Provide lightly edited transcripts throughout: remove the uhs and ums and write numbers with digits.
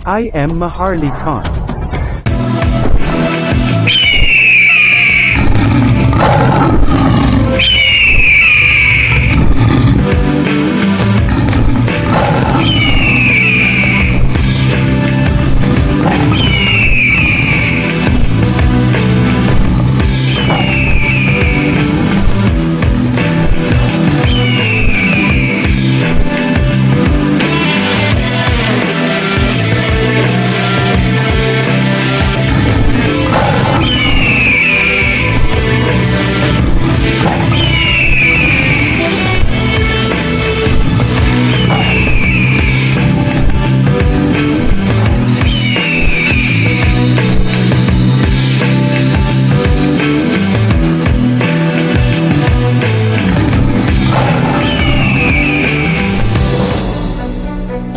I am Maharli Khan.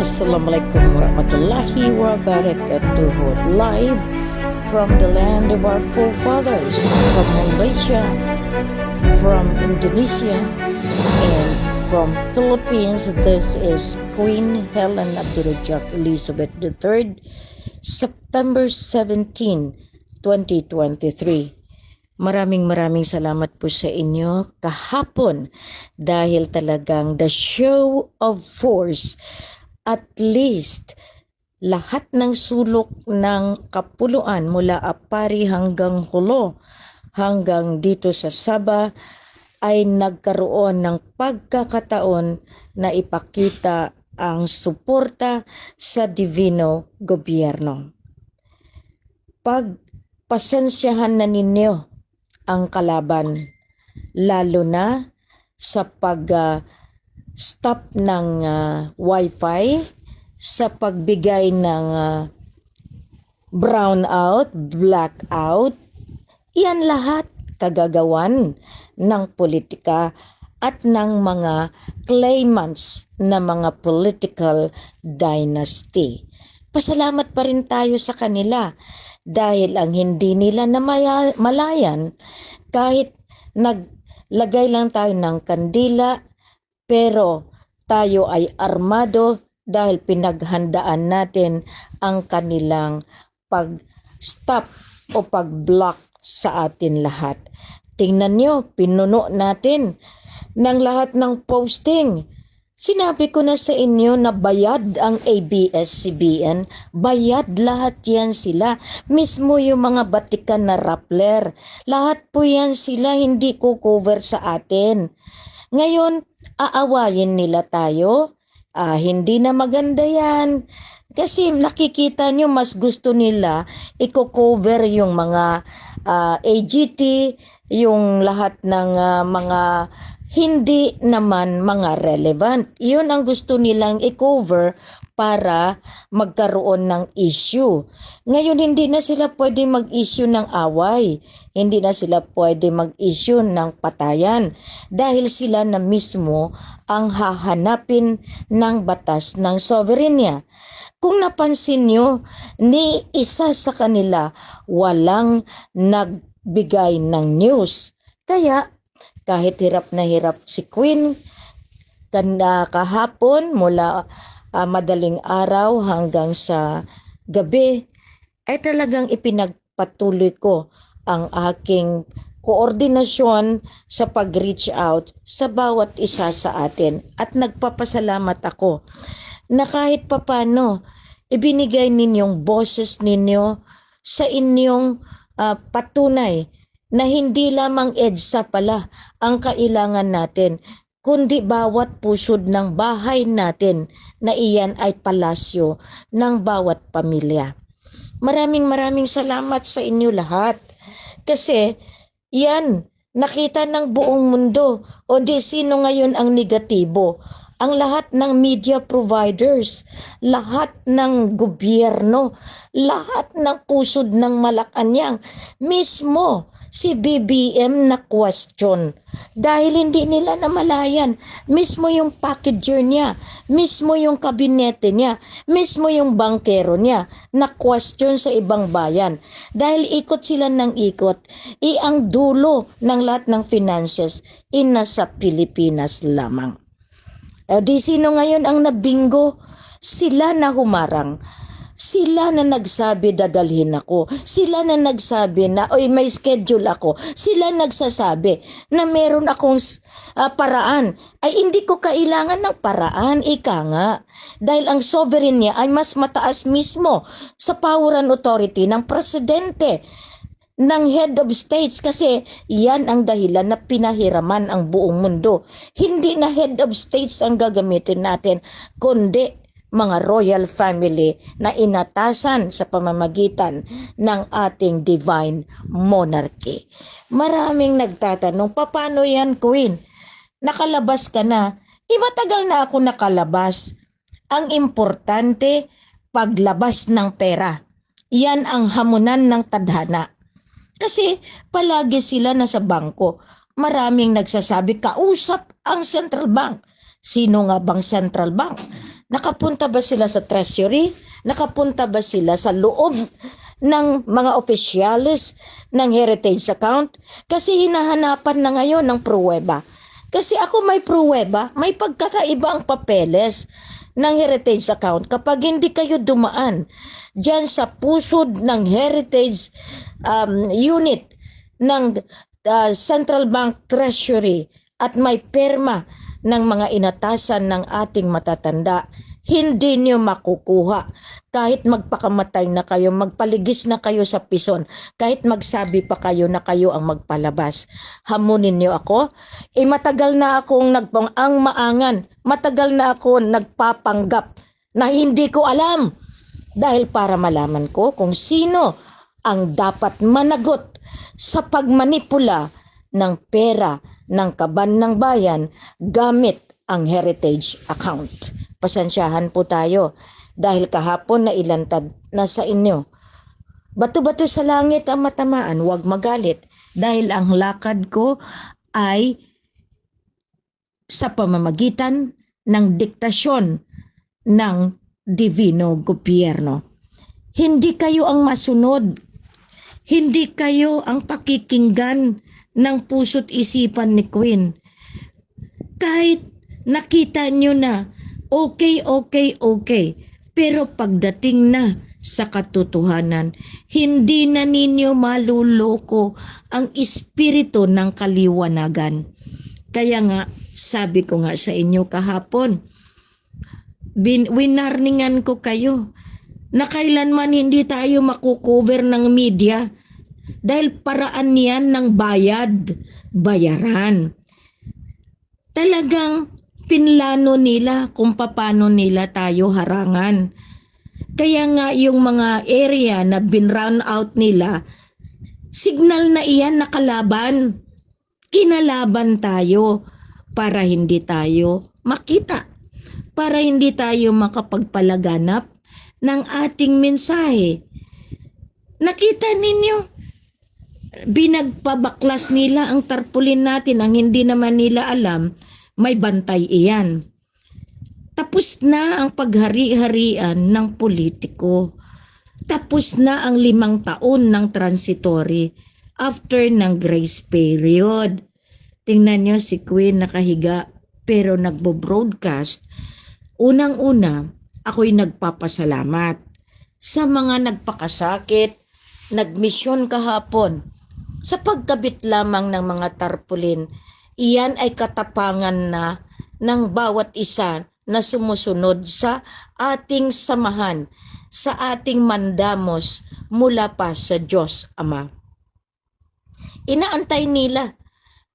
Assalamualaikum warahmatullahi wabarakatuh. Live from the land of our forefathers, from Malaysia, from Indonesia, and from Philippines. This is Queen Helen Abdurrahman Elizabeth III, September 17, 2023. Maraming salamat po sa inyo kahapon dahil talagang the show of force, at least lahat ng sulok ng kapuluan mula Apari hanggang Hulo hanggang dito sa Sabah ay nagkaroon ng pagkakataon na ipakita ang suporta sa Divino Gobyerno. Pagpasensyahan na ninyo ang kalaban, lalo na sa stop ng wifi, sa pagbigay ng brownout, blackout. Yan lahat kagagawan ng politika at ng mga claimants na mga political dynasty. Pasalamat pa rin tayo sa kanila dahil ang hindi nila namalayan, kahit naglagay lang tayo ng kandila, pero tayo ay armado dahil pinaghandaan natin ang kanilang pag-stop o pag-block sa atin lahat. Tingnan nyo, pinuno natin ng lahat ng posting. Sinabi ko na sa inyo na bayad ang ABS-CBN, bayad lahat yan sila. Mismo yung mga batikan na Rappler, lahat po yan sila hindi ko cover sa atin. Ngayon, aawayin nila tayo. Hindi na maganda yan. Kasi nakikita nyo mas gusto nila i-cover yung mga AGT, yung lahat ng mga hindi naman mga relevant. Yun ang gusto nilang i-cover para magkaroon ng issue. Ngayon, hindi na sila pwede mag-issue ng away. Hindi na sila pwede mag-issue ng patayan dahil sila na mismo ang hahanapin ng batas ng soberenya. Kung napansin nyo, ni isa sa kanila walang nagbigay ng news. Kaya kahit hirap na hirap si Queen kahapon mula madaling araw hanggang sa gabi, ay talagang ipinagpatuloy ko ang aking koordinasyon sa pag-reach out sa bawat isa sa atin. At nagpapasalamat ako na kahit papano ibinigay ninyong boses ninyo sa inyong patunay na hindi lamang EDSA pala ang kailangan natin, kundi bawat pusod ng bahay natin na iyan ay palasyo ng bawat pamilya. Maraming salamat sa inyo lahat. Kasi yan, nakita ng buong mundo. O di sino ngayon ang negatibo? Ang lahat ng media providers, lahat ng gobyerno, lahat ng pusod ng Malacanang, mismo si BBM na question dahil hindi nila namalayan. Mismo yung packager niya, mismo yung kabinete niya, mismo yung bankero niya na question sa ibang bayan dahil ikot sila ng ikot. Ang dulo ng lahat ng finances nasa Pilipinas lamang. Di sino ngayon ang nabingo? Sila na humarang. Sila na nagsabi dadalhin ako. Sila na nagsabi na oy may schedule ako. Sila nagsasabi na meron akong paraan. Ay hindi ko kailangan ng paraan, ika nga. Dahil ang sovereign niya ay mas mataas mismo sa power and authority ng presidente, ng head of states, kasi yan ang dahilan na pinahiraman ang buong mundo. Hindi na head of states ang gagamitin natin, kundi mga royal family na inatasan sa pamamagitan ng ating divine monarchy. Maraming nagtatanong, paano yan, Queen? Nakalabas ka na. Matagal na ako nakalabas. Ang importante, paglabas ng pera. Yan ang hamunan ng tadhana. Kasi palagi sila nasa bangko. Maraming nagsasabi, kausap ang central bank. Sino nga bang central bank? Nakapunta ba sila sa treasury? Nakapunta ba sila sa loob ng mga opisyalis ng heritage account? Kasi hinahanapan na ngayon ng pruweba. Kasi ako may pruweba, may pagkakaiba ang papeles ng heritage account kapag hindi kayo dumaan dyan sa pusod ng heritage unit ng Central Bank Treasury at may perma ng mga inatasan ng ating matatanda, hindi niyo makukuha. Kahit magpakamatay na kayo, magpaligis na kayo sa pison, kahit magsabi pa kayo na kayo ang magpalabas, hamunin niyo ako. Matagal na akong ang maangan, matagal na ako nagpapanggap na hindi ko alam. Dahil para malaman ko kung sino ang dapat managot sa pagmanipula ng pera ng kaban ng bayan gamit ang heritage account. Pasensyahan po tayo dahil kahapon na ilantad na sa inyo. Bato-bato sa langit ang matamaan, huwag magalit dahil ang lakad ko ay sa pamamagitan ng diktasyon ng divino gobyerno. Hindi kayo ang masunod. Hindi kayo ang pakikinggan ng puso't isipan ni Queen. Kahit nakita nyo na okay. Pero pagdating na sa katotohanan, hindi na ninyo maluloko ang espiritu ng kaliwanagan. Kaya nga, sabi ko nga sa inyo kahapon, winarningan ko kayo na kailanman hindi tayo makukover ng media dahil paraan niyan ng bayaran. Talagang pinlano nila kung paano nila tayo harangan. Kaya nga yung mga area na binrun out nila, signal na iyan nakalaban. Kinalaban tayo para hindi tayo makita, para hindi tayo makapagpalaganap ng ating mensahe. Nakita ninyo, binagpabaklas nila ang tarpulin natin, ang hindi naman nila alam, may bantay iyan. Tapos na ang paghari-harian ng politiko. Tapos na ang 5 taon ng transitory after ng grace period. Tingnan nyo si Queen nakahiga pero nagbo-broadcast. Unang-una, ako'y nagpapasalamat sa mga nagpakasakit, nagmisyon kahapon sa pagkabit lamang ng mga tarpulin. Iyan ay katapangan na ng bawat isa na sumusunod sa ating samahan, sa ating mandamos mula pa sa Diyos Ama. Inaantay nila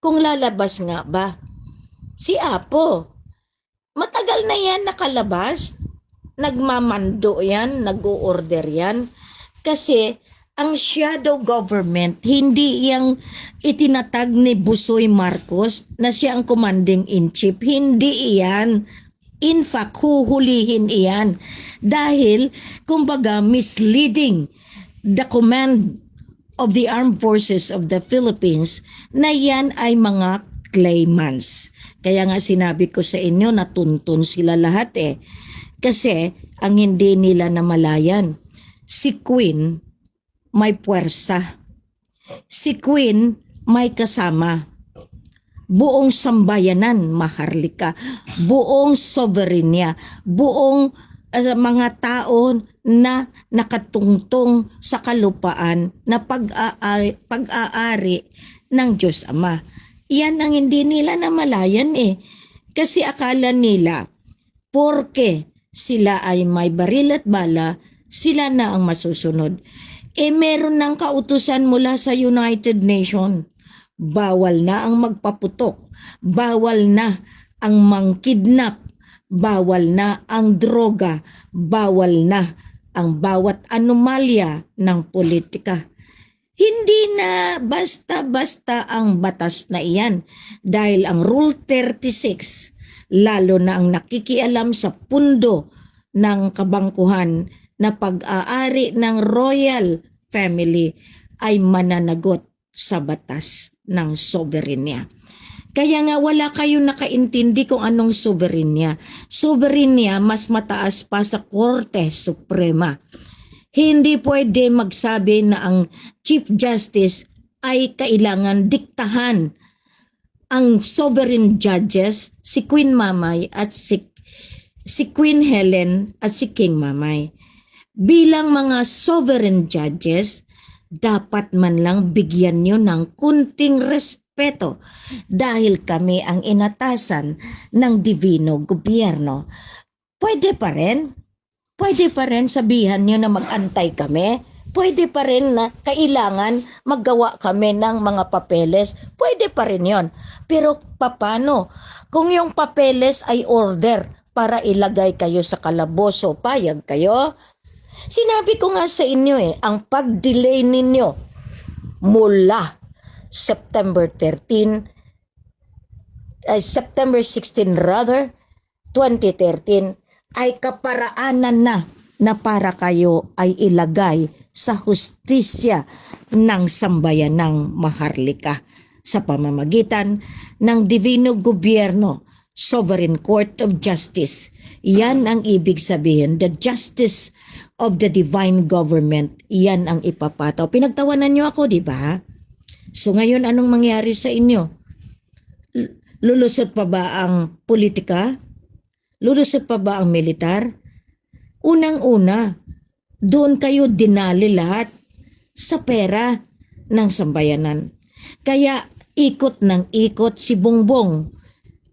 kung lalabas nga ba si Apo. Matagal na yan nakalabas, nagmamando yan, nag-o-order yan, kasi ang shadow government, hindi yang itinatag ni Busoy Marcos na siya ang commanding-in-chief. Hindi iyan. In fact, huhulihin iyan. Dahil, kumbaga, misleading the command of the armed forces of the Philippines na yan ay mga claimants. Kaya nga sinabi ko sa inyo, natuntun sila lahat Kasi, ang hindi nila namalayan, si Queen may puwersa. Si Queen may kasama. Buong sambayanan maharlika. Buong sovereignty, buong mga tao na nakatungtong sa kalupaan na pag-aari ng Diyos Ama. Yan ang hindi nila namalayan Kasi akala nila, porke sila ay may baril at bala, sila na ang masusunod. Meron ng kautusan mula sa United Nations. Bawal na ang magpaputok, bawal na ang mangkidnap, bawal na ang droga, bawal na ang bawat anomalya ng politika. Hindi na basta-basta ang batas na iyan dahil ang Rule 36, lalo na ang nakikialam sa pundo ng kabangkuhan na pag-aari ng royal family ay mananagot sa batas ng soberenya. Kaya nga wala kayong nakaintindi kung anong soberenya. Soberenya mas mataas pa sa Korte Suprema. Hindi pwede magsabi na ang Chief Justice ay kailangan diktahan ang sovereign judges, si Queen Mamay at si Queen Helen at si King Mamay. Bilang mga sovereign judges, dapat man lang bigyan nyo ng kunting respeto dahil kami ang inatasan ng divino gobyerno. Pwede pa rin sabihan nyo na mag-antay kami. Pwede pa rin na kailangan maggawa kami ng mga papeles. Pwede pa rin yon. Pero paano? Kung yung papeles ay order para ilagay kayo sa kalaboso, payag kayo? Sinabi ko nga sa inyo ang pag-delay ninyo mula September 16 rather, 2013 ay kaparaanan na para kayo ay ilagay sa hustisya ng sambayanang Maharlika sa pamamagitan ng Divino Gobyerno, Sovereign Court of Justice. Yan ang ibig sabihin, the justice of the divine government. Yan ang ipapataw. Pinagtawanan nyo ako, di ba? So ngayon, anong mangyari sa inyo? Lulusot pa ba ang politika? Lulusot pa ba ang militar? Unang-una, doon kayo dinali lahat sa pera ng sambayanan. Kaya ikot ng ikot si Bongbong.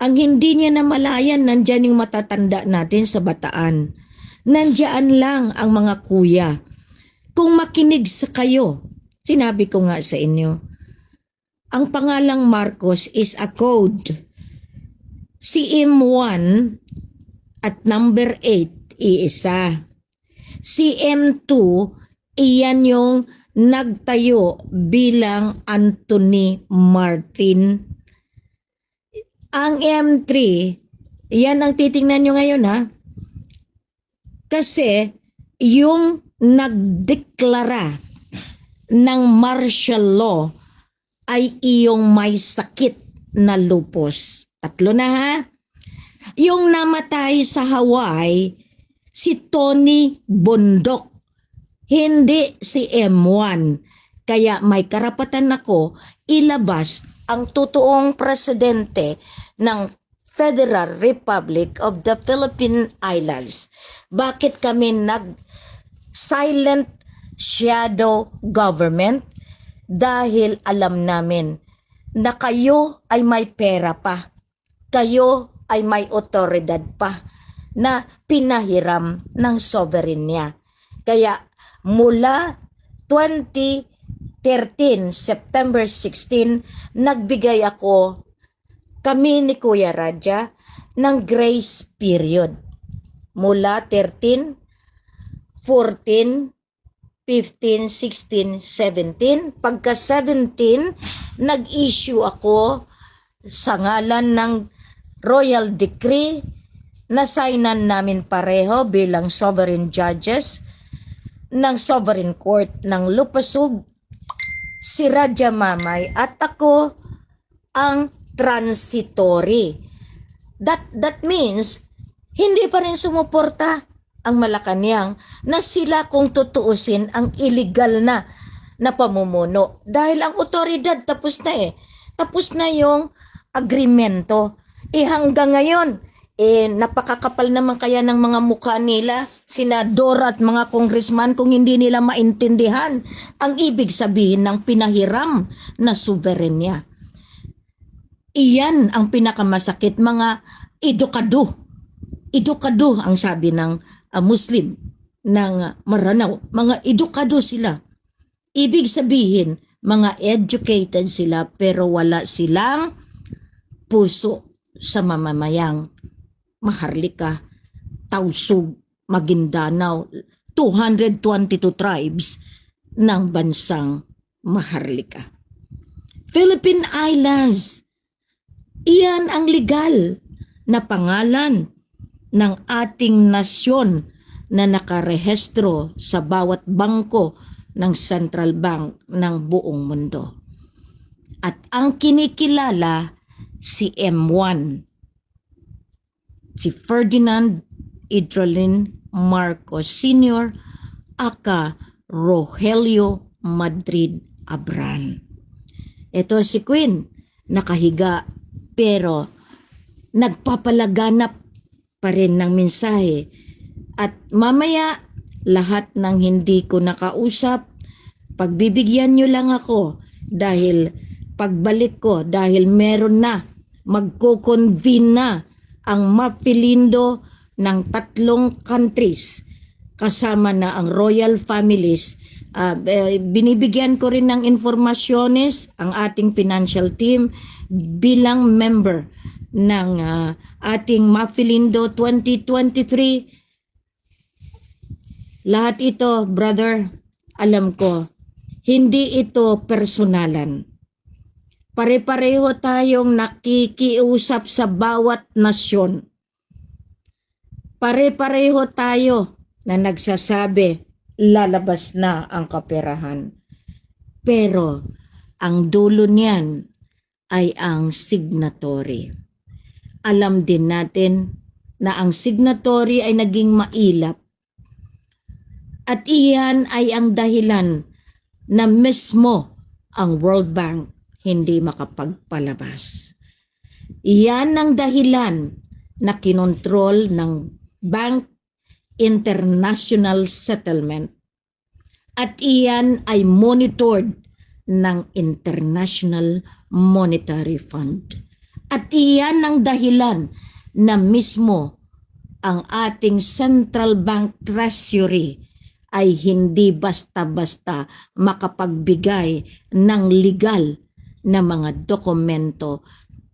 Ang hindi niya namalayan, nandyan yung matatanda natin sa Bataan. Nandyan lang ang mga kuya. Kung makinig sa kayo, sinabi ko nga sa inyo, ang pangalang Marcos is a code. Si M1 at number 8, iisa. Si M2, iyan yung nagtayo bilang Anthony Martin. Ang M3, iyan ang titingnan nyo ngayon Kasi yung nagdeklara ng martial law ay iyong may sakit na lupus. 3 na Yung namatay sa Hawaii, si Tony Bondok, hindi si M1. Kaya may karapatan ako ilabas ang totoong presidente ng Federal Republic of the Philippine Islands. Bakit kami nag-silent shadow government? Dahil alam namin na kayo ay may pera pa. Kayo ay may otoridad pa na pinahiram ng sovereign niya. Kaya mula 2013, September 16, nagbigay kami ni Kuya Raja ng grace period. Mula 13, 14, 15, 16, 17. Pagka 17, nag-issue ako sa ngalan ng Royal Decree na signan namin pareho bilang sovereign judges ng Sovereign Court ng Lupasug, si Raja Mamay at ako ang transitory. That means, hindi pa rin sumuporta ang Malacanang na sila kung tutuusin ang illegal na pamumuno. Dahil ang otoridad tapos na Tapos na yung agreemento. Hanggang ngayon, Napakakapal naman kaya ng mga mukha nila, senador at mga congressman, kung hindi nila maintindihan ang ibig sabihin ng pinahiram na soberenya. Iyan ang pinakamasakit, mga edukado. Edukado ang sabi ng Muslim ng Maranao. Mga edukado sila. Ibig sabihin, mga educated sila pero wala silang puso sa mamamayang Maharlika, Tausug, Maguindanao, 222 tribes ng bansang Maharlika. Philippine Islands, iyan ang legal na pangalan ng ating nasyon na nakarehistro sa bawat bangko ng Central Bank ng buong mundo. At ang kinikilala si M1, si Ferdinand Idrolin Marcos Sr. aka Rogelio Madrid Abran. Ito si Queen, nakahiga pero nagpapalaganap pa rin ng mensahe. At mamaya, lahat ng hindi ko nakausap, pagbibigyan nyo lang ako dahil pagbalik ko, dahil meron na, magko-convene na ang mapilindo ng 3 countries kasama na ang royal families. Binibigyan ko rin ng informasyones ang ating financial team bilang member ng ating Mapilindo 2023. Lahat ito, brother, alam ko, hindi ito personalan. Pare-pareho tayong nakikiusap sa bawat nasyon. Pare-pareho tayo na nagsasabi, lalabas na ang kaperahan. Pero ang dulo niyan ay ang signatory. Alam din natin na ang signatory ay naging mailap. At iyan ay ang dahilan na mismo ang World Bank hindi makapagpalabas. Iyan ang dahilan na kinontrol ng Bank International Settlement. At iyan ay monitored ng International Monetary Fund. At iyan ang dahilan na mismo ang ating Central Bank Treasury ay hindi basta-basta makapagbigay ng legal na mga dokumento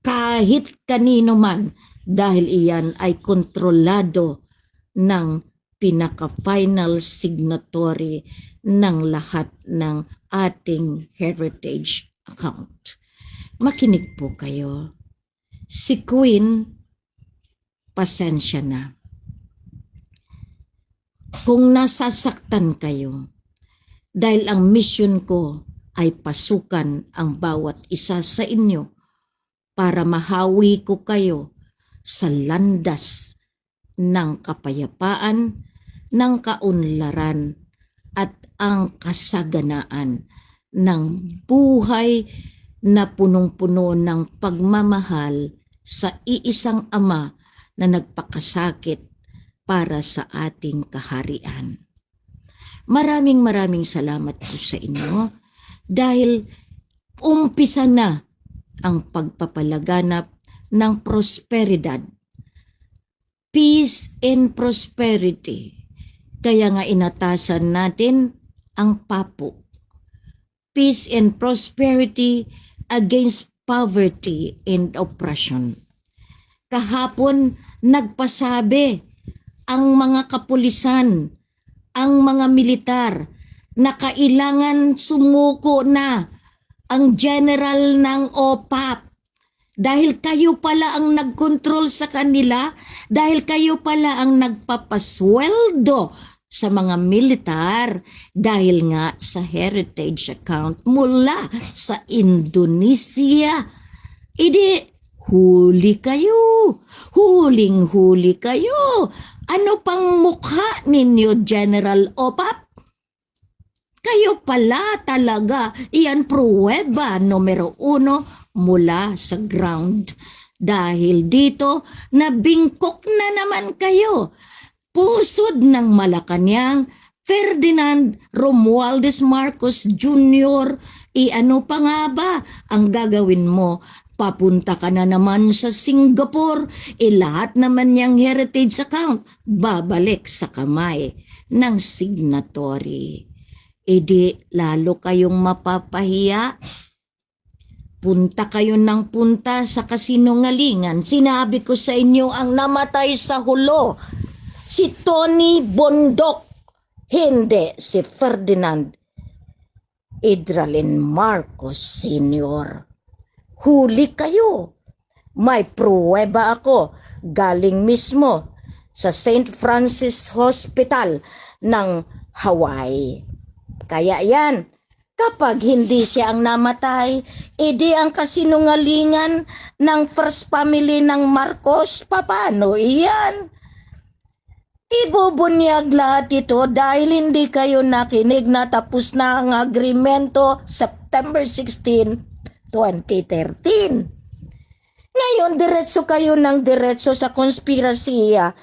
kahit kanino man dahil iyan ay kontrolado ng pinaka-final signatory ng lahat ng ating heritage account. Makinig po kayo. Si Queen, pasensya na. Kung nasasaktan kayo, dahil ang mission ko ay pasukan ang bawat isa sa inyo para mahawi ko kayo sa landas ng kapayapaan, ng kaunlaran at ang kasaganaan ng buhay na punong-puno ng pagmamahal sa iisang ama na nagpakasakit para sa ating kaharian. Maraming salamat po sa inyo dahil umpisa na ang pagpapalaganap ng prosperidad, peace and prosperity. Kaya nga inatasan natin ang PAPO, peace and prosperity against poverty and oppression. Kahapon nagpasabi ang mga kapulisan, ang mga militar na kailangan sumuko na ang general ng OPAP dahil kayo pala ang nagkontrol sa kanila, dahil kayo pala ang nagpapasweldo sa mga militar dahil nga sa heritage account mula sa Indonesia. Idi, huli kayo, huling-huli kayo. Ano pang mukha ninyo, General OPAP? Kayo pala talaga, iyan pruweba numero 1 mula sa ground Dahil dito, nabingkok na naman kayo. Pusod ng Malacanang, Ferdinand Romualdez Marcos Jr., ano pa nga ba ang gagawin mo? Papunta ka na naman sa Singapore, lahat naman niyang heritage account, babalik sa kamay ng signatory. Di lalo kayong mapapahiya. Punta kayo ng punta sa kasinungalingan. Sinabi ko sa inyo ang namatay sa hulo, si Tony Bondok, hindi si Ferdinand Idralin Marcos Sr. Huli kayo. May pruweba ako galing mismo sa St. Francis Hospital ng Hawaii. Kaya yan, kapag hindi siya ang namatay, edi ang kasinungalingan ng first family ng Marcos, paano iyan? Ibubunyag lahat ito dahil hindi kayo nakinig na tapos na ang agreemento September 16, 2013. Ngayon, diretso kayo ng diretso sa konspirasiya.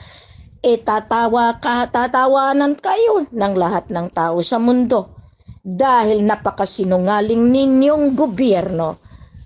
Tatawanan kayo ng lahat ng tao sa mundo dahil napakasinungaling ninyong gobyerno.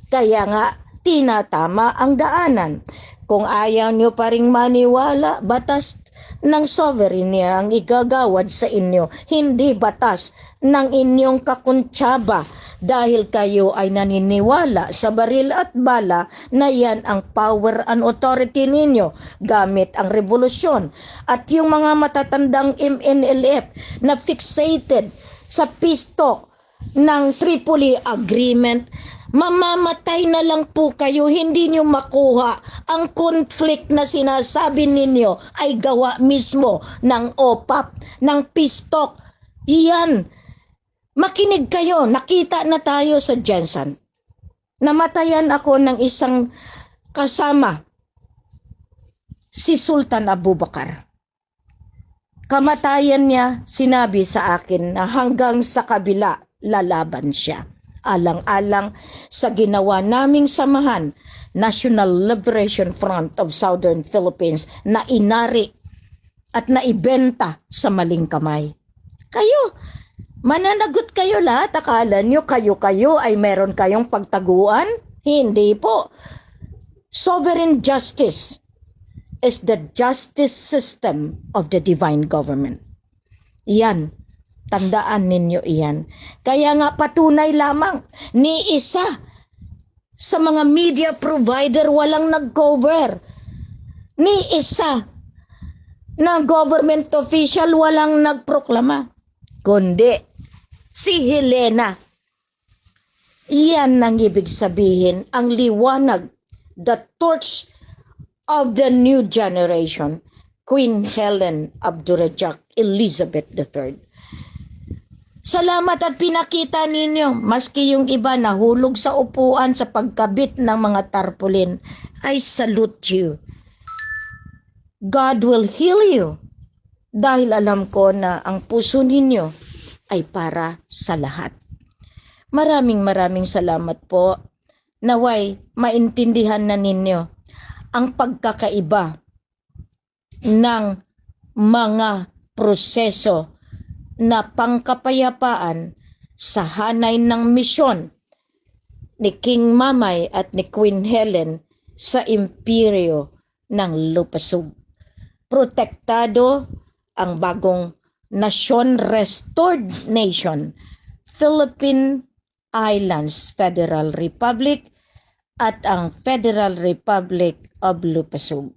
Kaya nga, tinatama ang daanan. Kung ayaw nyo pa ring maniwala, batas ng sovereignty ang igagawad sa inyo, hindi batas ng inyong kakuntsaba, dahil kayo ay naniniwala sa baril at bala na yan ang power and authority ninyo gamit ang revolusyon. At yung mga matatandang MNLF na fixated sa peace talk ng Tripoli Agreement, mamamatay na lang po kayo, hindi nyo makuha ang conflict na sinasabi ninyo ay gawa mismo ng OPAP, ng peace talk. Yan. Makinig kayo, nakita na tayo sa Jensen. Namatayan ako ng isang kasama, si Sultan Abu Bakar. Kamatayan niya, sinabi sa akin na hanggang sa kabila, lalaban siya. Alang-alang sa ginawa naming samahan, National Liberation Front of Southern Philippines, na inari at naibenta sa maling kamay. Kayo, mananagot kayo lahat. Akala nyo kayo-kayo ay meron kayong pagtaguan? Hindi po. Sovereign justice is the justice system of the divine government. Yan. Tandaan ninyo iyan. Kaya nga patunay lamang ni isa sa mga media provider walang nag-cover. Ni isa na government official walang nagproklama. Kundi si Helena. Iyan ang ibig sabihin, ang liwanag, the torch of the new generation, Queen Helen Abdurrahman Elizabeth III. Salamat at pinakita ninyo, maski yung iba nahulog sa upuan sa pagkabit ng mga tarpaulin. I salute you. God will heal you. Dahil alam ko na ang puso ninyo ay para sa lahat. Maraming salamat po. Naway, maintindihan na ninyo ang pagkakaiba ng mga proseso na pangkapayapaan sa hanay ng misyon ni King Mamay at ni Queen Helen sa imperyo ng Lupasug. Protektado ang bagong Nation Restored Nation, Philippine Islands Federal Republic at ang Federal Republic of Lupasug.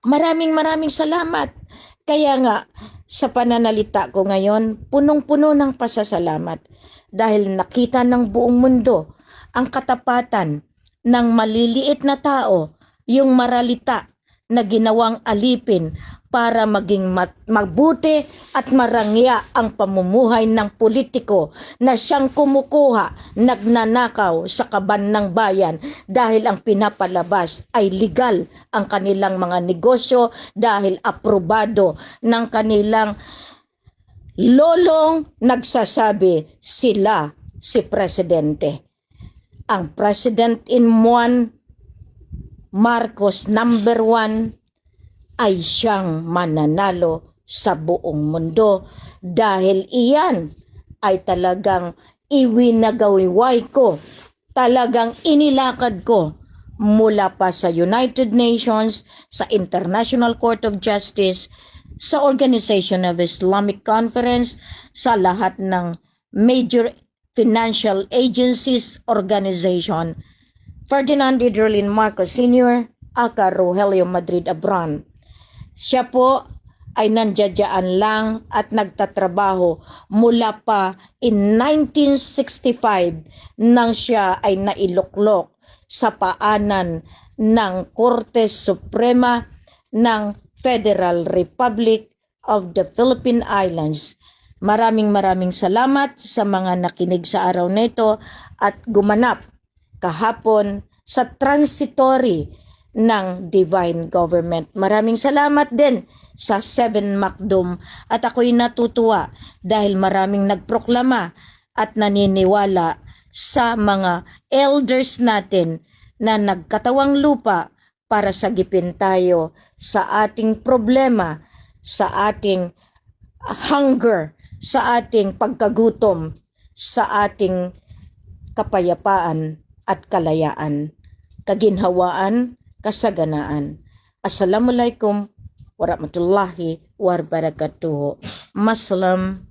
Maraming salamat. Kaya nga, sa pananalita ko ngayon, punong-puno ng pasasalamat dahil nakita ng buong mundo ang katapatan ng maliliit na tao, yung maralita na ginawang alipin para maging mabuti at marangya ang pamumuhay ng politiko na siyang kumukuha, nagnanakaw sa kaban ng bayan dahil ang pinapalabas ay legal ang kanilang mga negosyo dahil aprobado ng kanilang lolong nagsasabi sila si Presidente. Ang President in one Marcos number 1 ay siyang mananalo sa buong mundo dahil iyan ay talagang iwinagawiway ko, talagang inilakad ko mula pa sa United Nations, sa International Court of Justice, sa Organization of Islamic Conference, sa lahat ng major financial agencies, organization. Ferdinand Hidrolin Marcos Sr., aka Rogelio Madrid Abran. Siya po ay nandiyadyaan lang at nagtatrabaho mula pa in 1965 nang siya ay nailuklok sa paanan ng Korte Suprema ng Federal Republic of the Philippine Islands. Maraming salamat sa mga nakinig sa araw na ito at gumanap kahapon sa transitory ng divine government. Maraming salamat din sa 7 Macdom at ako'y natutuwa dahil maraming nagproklama at naniniwala sa mga elders natin na nagkatawang lupa para sagipin tayo sa ating problema, sa ating hunger, sa ating pagkagutom, sa ating kapayapaan at kalayaan, kaginhawaan, kasaganaan. Assalamualaikum warahmatullahi wabarakatuh. Maslam.